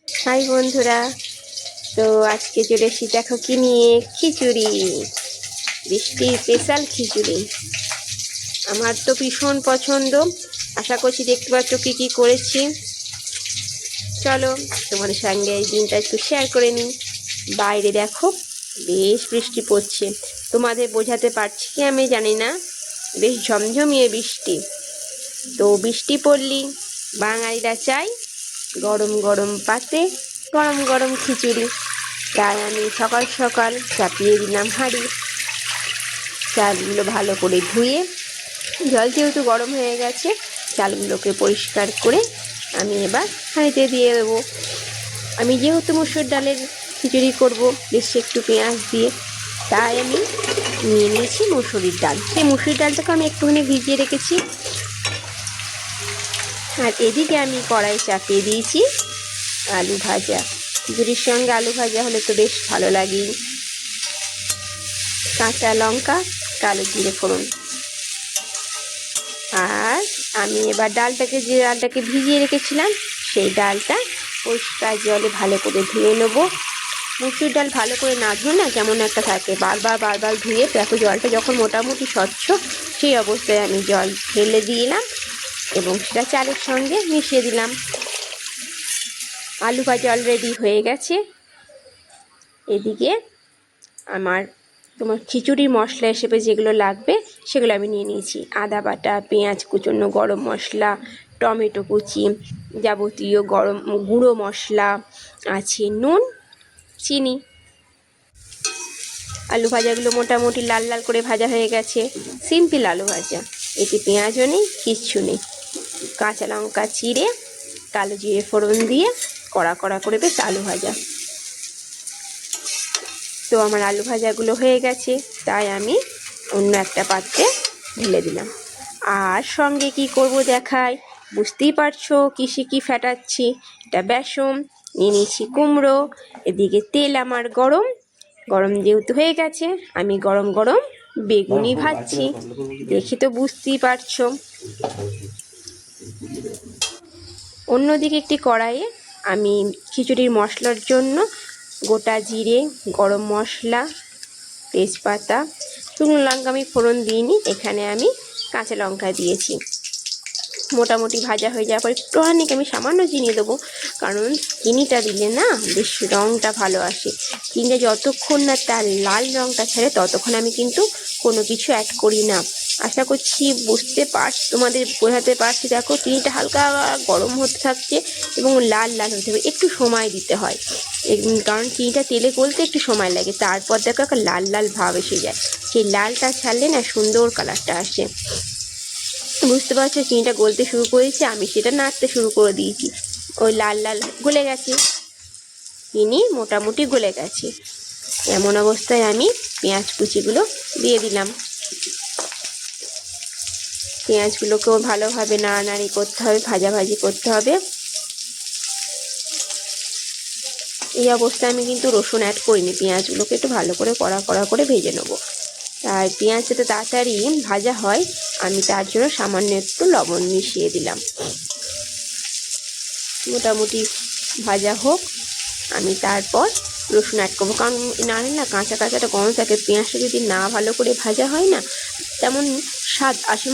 High বন্ধুরা, তো আজকে চলে এসেছি দেখো কি নিয়ে, খিচুড়ি। বৃষ্টির স্পেশাল খিচুড়ি আমার তো ভীষণ পছন্দ। আশা করছি দেখতে পাচ্ছ কী কী করেছি। চলো তোমাদের সঙ্গে এই দিনটা একটু শেয়ার করে নিই। বাইরে দেখো বেশ বৃষ্টি পড়ছে, তোমাদের বোঝাতে পারছি কি আমি জানি না, বেশ ঝমঝমিয়ে বৃষ্টি। তো বৃষ্টি পড়লি বাঙালিরা চাই গরম গরম পাতে গরম গরম খিচুড়ি। তাই আমি সকাল সকাল চাপিয়ে দিলাম হাঁড়ি। চালগুলো ভালো করে ধুয়ে, জল যেহেতু গরম হয়ে গেছে, চালগুলোকে পরিষ্কার করে আমি এবার হাঁড়িতে দিয়ে দেবো। আমি যেহেতু মসুর ডালের খিচুড়ি করব বেশ একটু পেঁয়াজ দিয়ে, তাই আমি নিয়ে নিয়েছি মসুরির ডাল। সেই মসুরির ডালটাকে আমি একটুখানি ভিজিয়ে রেখেছি। আর এদিকে আমি কড়াই চাপিয়ে দিয়েছি আলু ভাজা। খিচুড়ির সঙ্গে আলু ভাজা হলে তো বেশ ভালো লাগেই। কাঁচা লঙ্কা, কালো জিরে ফোড়ন। আর আমি এবার যে ডালটাকে ভিজিয়ে রেখেছিলাম সেই ডালটা পরিষ্কার জলে ভালো করে ধুয়ে নেবো। মুসুর ডাল ভালো করে না ধুয়ে না কেমন একটা থাকে, বারবার ধুয়ে দেখো জলটা যখন মোটামুটি স্বচ্ছ সেই অবস্থায় আমি জল ঢেলে দিলাম এবং সেটা চালের সঙ্গে মিশিয়ে দিলাম। আলু ভাজা অলরেডি হয়ে গেছে। এদিকে আমার খিচুড়ির মশলা হিসেবে যেগুলো লাগবে সেগুলো আমি নিয়ে নিয়েছি। আদা বাটা, পেঁয়াজ কুচনো, গরম মশলা, টমেটো কুচি, যাবতীয় গুঁড়ো মশলা আছে, নুন, চিনি। আলু ভাজাগুলো মোটামুটি লাল লাল করে ভাজা হয়ে গেছে। সিম্পল আলু ভাজা, এতে পেঁয়াজও নেই, কিচ্ছু নেই। কাঁচা লঙ্কা চিড়ে কালো জিরে ফোড়ন দিয়ে কড়া কড়া করে বেশ আলু ভাজা। তো আমার আলু ভাজাগুলো হয়ে গেছে, তাই আমি অন্য একটা পাত্রে ঢেলে দিলাম। আর সঙ্গে কি করব দেখাই, বুঝতেই পারছো কি ফেটাচ্ছি। এটা বেসন নিয়ে নিয়েছি, কুমড়ো। এদিকে তেল আমার গরম যেহেতু হয়ে গেছে, আমি গরম গরম বেগুনি ভাজছি। দেখি তো বুঝতেই পারছো। অন্যদিকে একটি কড়াইয়ে আমি খিচুড়ির মশলার জন্য গোটা জিরে, গরম মশলা, তেজপাতা, শুকনো লঙ্কা আমি ফোড়ন দিইনি, এখানে আমি কাঁচা লঙ্কা দিয়েছি। মোটামুটি ভাজা হয়ে যাওয়ার পর একটুখানি আমি সামান্য চিনি দেবো, কারণ চিনিটা দিলে না বেশ রঙটা ভালো আসে। চিনিটা যতক্ষণ না তার লাল রঙটা ছাড়ে ততক্ষণ আমি কিন্তু কোনো কিছু অ্যাড করি না। আশা করছি তোমাদের বোঝাতে পারছি। দেখো চিনিটা হালকা গরম হতে থাকছে এবং লাল লাল হতে হবে, একটু সময় দিতে হয়, কারণ চিনিটা তেলে গলতে একটু সময় লাগে। তারপর দেখো একটা লাল লাল ভাব এসে যায়, সেই লালটা ছাড়লে না সুন্দর কালারটা আসে। বুঝতে পারছো চিনিটা গলতে শুরু করেছে, আমি সেটা নাড়তে শুরু করে দিয়েছি। ওই লাল লাল গলে গেছে, চিনি মোটামুটি গলে গেছে। এমন অবস্থায় আমি পেঁয়াজ কুচিগুলো দিয়ে দিলাম। পেঁয়াজগুলোকেও ভালোভাবে নাড়ানাড়ি করতে হবে, ভাজাভাজি করতে হবে। এই অবস্থায় আমি কিন্তু রসুন অ্যাড করিনি, পেঁয়াজগুলোকে একটু ভালো করে কড়া করে ভেজে নেবো। আর পেঁয়াজ যাতে তাড়াতাড়ি ভাজা হয় আমি তার জন্য সামান্য একটু লবণ মিশিয়ে দিলাম। মোটামুটি ভাজা হোক, আমি তারপর রসুন অ্যাড করবো, কারণ নাহলে না কাঁচা কাঁচাটা গন্ধ থাকে। পেঁয়াজটা যদি না ভালো করে ভাজা হয় না তেমন স্বাদ আসে,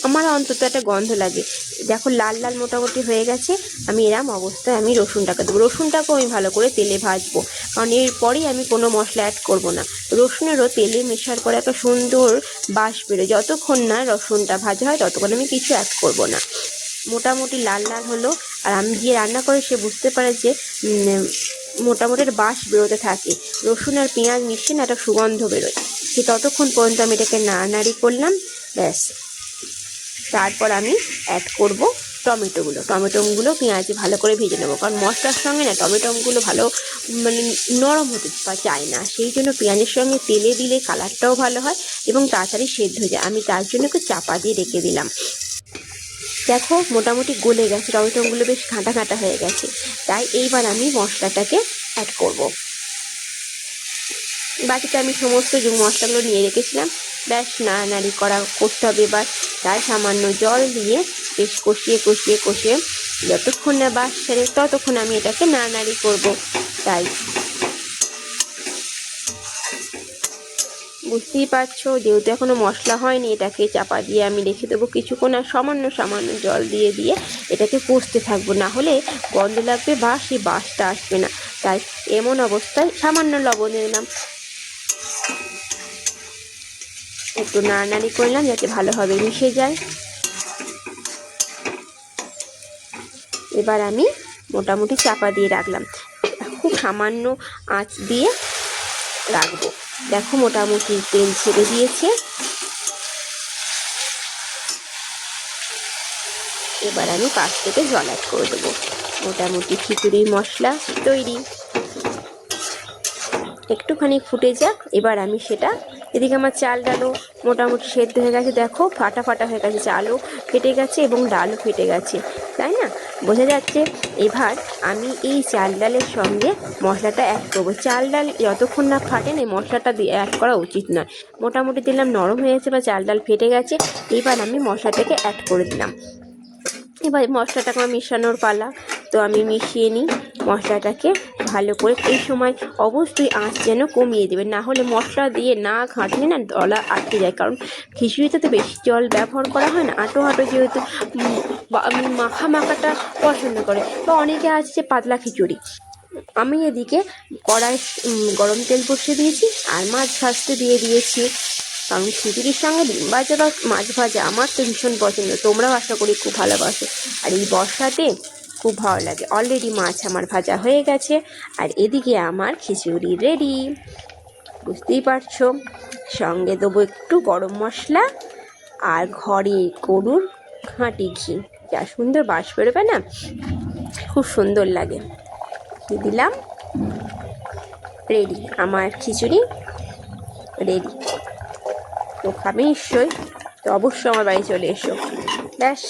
আমার অন্তত একটা গন্ধ লাগে। দেখো লাল লাল মোটামুটি হয়ে গেছে, আমি এরম অবস্থায় আমি রসুনটাকে দেবো। রসুনটাকেও আমি ভালো করে তেলে ভাজবো, কারণ এরপরেই আমি কোনো মশলা অ্যাড করবো না। রসুনেরও তেলে মেশার পরে একটা সুন্দর বাস বেরোয়, যতক্ষণ না রসুনটা ভাজা হয় ততক্ষণ আমি কিছু অ্যাড করবো না। মোটামুটি লাল লাল হলো, আর আমি যে রান্না করে সে বুঝতে পারে যে মোটামুটি একটা বাস বেরোতে থাকে। রসুন আর পেঁয়াজ মিশিয়ে না একটা সুগন্ধ বেরোয়, সে ততক্ষণ পর্যন্ত আমি এটাকে নাড়ানাড়ি করলাম। ব্যাস, তারপর আমি অ্যাড করব টমেটোগুলো পেঁয়াজে ভালো করে ভেজে নেবো, কারণ মশলার সঙ্গে না টমেটোগুলো ভালো নরম হতে চায় না। সেই জন্য পেঁয়াজের সঙ্গে তেলে দিলে কালারটাও ভালো হয় এবং তাড়াতাড়ি সেদ্ধ হয়ে যায়। আমি তার জন্য একটু চাপা দিয়ে রেখে দিলাম। দেখো মোটামুটি গলে গেছে, টমেটোগুলো বেশ ঘাঁটা ঘাঁটা হয়ে গেছে। তাই এইবার আমি মশলাটাকে অ্যাড করব। বাকিটা আমি সমস্ত যে মশলাগুলো নিয়ে রেখেছিলাম, ব্যাস নাড়ানাড়ি করতে হবে এবার। তাই সামান্য জল দিয়ে বেশ কষিয়ে যতক্ষণ না বাস ছেড়ে ততক্ষণ আমি এটাকে নাড়ানাড়ি করবো। তাই বুঝতেই পারছো, যেহেতু এখনো মশলা হয়নি, এটাকে চাপা দিয়ে আমি রেখে দেবো কিছুক্ষণ। আর সামান্য সামান্য জল দিয়ে দিয়ে এটাকে কষতে থাকবো, না হলে গন্ধ লাগবে বা সেই বাসটা আসবে না। তাই এমন অবস্থায় সামান্য লবণ দিলাম, একটু নাড়ানাড়ি করলাম যাতে ভালোভাবে মিশে যায়। এবার আমি মোটামুটি চাপা দিয়ে রাখলাম, খুব সামান্য আঁচ দিয়ে রাখবো। দেখো মোটামুটি তেল ছেড়ে দিয়েছে। এবার আমি পাশ থেকে জল অ্যাড করে দেবো। মোটামুটি খিচুড়ির মশলা তৈরি। একটুখানি ফুটে যাক, এবার আমি সেটা, এদিকে আমার চাল ডালও মোটামুটি সেদ্ধ হয়ে গেছে। দেখো ফাটা ফাটা হয়ে গেছে, চালও ফেটে গেছে এবং ডালও ফেটে গেছে, তাই না? বোঝা যাচ্ছে। এবার আমি এই চাল ডালের সঙ্গে মশলাটা অ্যাড করবো। চাল ডাল যতক্ষণ না ফাটে না মশলাটা দিয়ে অ্যাড করা উচিত নয়। মোটামুটি দিলাম, নরম হয়ে গেছে বা চাল ডাল ফেটে গেছে। এবার আমি মশলাটাকে অ্যাড করে দিলাম। এবার মশলাটাকে আমার মেশানোর পালা, তো আমি মিশিয়ে নিই মশলাটাকে ভালো করে। এই সময় অবশ্যই আঁচ যেন কমিয়ে দেবে, না হলে মশলা দিয়ে না ঘাঁটলে না গলা আটকে যায়। কারণ খিচুড়িতে তো বেশি জল ব্যবহার করা হয় না, আটো আটো যেহেতু মাখা মাখাটা পছন্দ করে, বা অনেকে আছে যে পাতলা খিচুড়ি। আমি এদিকে কড়াই গরম তেল বসিয়ে দিয়েছি আর মাছ ভাজতে দিয়ে দিয়েছি। কারণ খিচুড়ির সঙ্গে ডিম ভাজা বা মাছ ভাজা আমার তো ভীষণ পছন্দ, তোমরাও আশা করি খুব ভালোবাসো। আর এই বর্ষাতে খুব ভালো লাগে। অলরেডি মাছ আমার ভাজা হয়ে গেছে আর এদিকে আমার খিচুড়ি রেডি, বুঝতেই পারছো। সঙ্গে দেবো একটু গরম মশলা আর ঘরে গরুর খাঁটি ঘি, যা সুন্দর বাস বেরোবে না, খুব সুন্দর লাগে। ঘি দিলাম, রেডি আমার খিচুড়ি রেডি। তো খাবে নিশ্চয়ই, তো অবশ্যই আমার বাড়ি চলে এসো। ব্যাস।